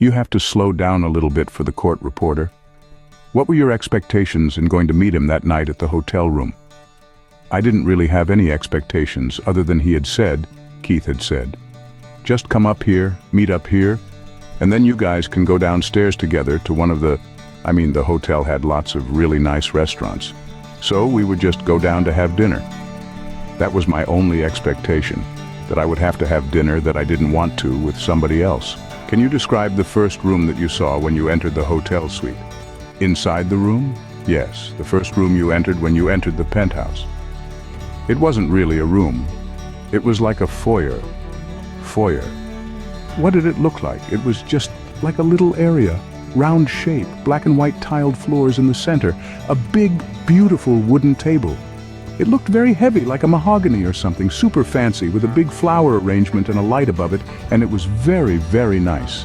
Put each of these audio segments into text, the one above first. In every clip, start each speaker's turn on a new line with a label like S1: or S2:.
S1: You have to slow down a little bit for the court reporter. What were your expectations in going to meet him that night at the hotel room? I didn't really have any expectations other than he had said, Keith had said, just come up here, meet up here, and then you guys can go downstairs together to one of the hotel had lots of really nice restaurants. So we would just go down to have dinner. That was my only expectation, that I would have to have dinner that I didn't want to with somebody else. Can you describe the first room that you saw when you entered the hotel suite? Inside the room? Yes, the first room you entered when you entered the penthouse. It wasn't really a room. It was like a foyer. What did it look like? It was just like a little area, round shape, black and white tiled floors in the center, a big, beautiful wooden table. It looked very heavy, like a mahogany or something, super fancy, with a big flower arrangement and a light above it, and it was very, very nice.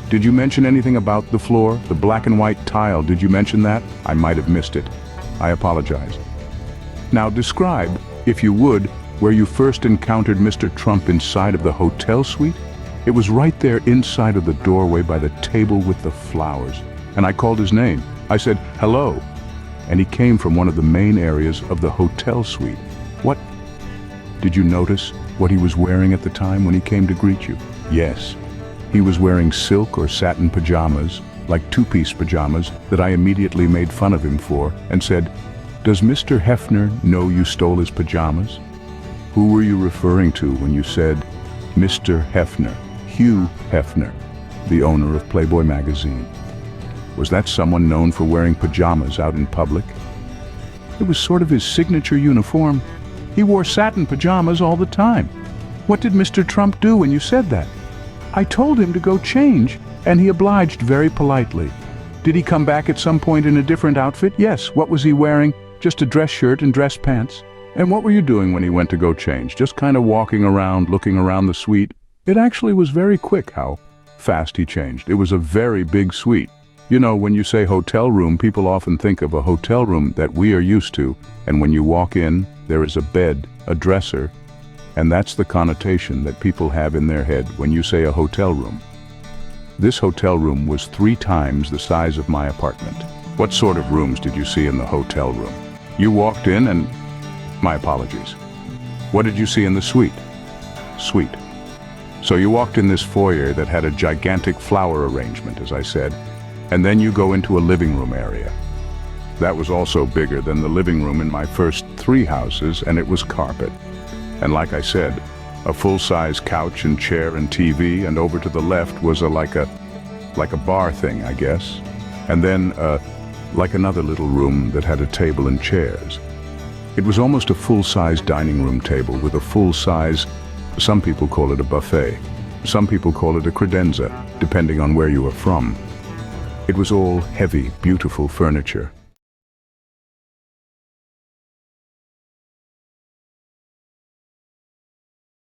S1: Did you mention anything about the floor, the black and white tile? Did you mention that? I might have missed it. I apologize. Now describe, if you would, where you first encountered Mr. Trump inside of the hotel suite. It was right there inside of the doorway by the table with the flowers. And I called his name. I said, hello. And he came from one of the main areas of the hotel suite. What? Did you notice what he was wearing at the time when he came to greet you? Yes. He was wearing silk or satin pajamas, like two-piece pajamas, that I immediately made fun of him for and said, does Mr. Hefner know you stole his pajamas? Who were you referring to when you said Mr. Hefner? Hugh Hefner, the owner of Playboy magazine. Was that someone known for wearing pajamas out in public? It was sort of his signature uniform. He wore satin pajamas all the time. What did Mr. Trump do when you said that? I told him to go change, and he obliged very politely. Did he come back at some point in a different outfit? Yes. What was he wearing? Just a dress shirt and dress pants. And what were you doing when he went to go change? Just kind of walking around, looking around the suite? It actually was very quick how fast he changed. It was a very big suite. You know, when you say hotel room, people often think of a hotel room that we are used to, and when you walk in, there is a bed, a dresser, and that's the connotation that people have in their head when you say a hotel room. This hotel room was 3 times the size of my apartment. What sort of rooms did you see in the hotel room? You walked in and... My apologies. What did you see in the suite? Suite. So you walked in this foyer that had a gigantic flower arrangement, as I said, and then you go into a living room area. That was also bigger than the living room in my first 3 houses, and it was carpet. And like I said, a full-size couch and chair and TV, and over to the left was like a bar thing, I guess. And then like another little room that had a table and chairs. It was almost a full-size dining room table with a full-size, some people call it a buffet, some people call it a credenza, depending on where you are from. It was all heavy, beautiful furniture.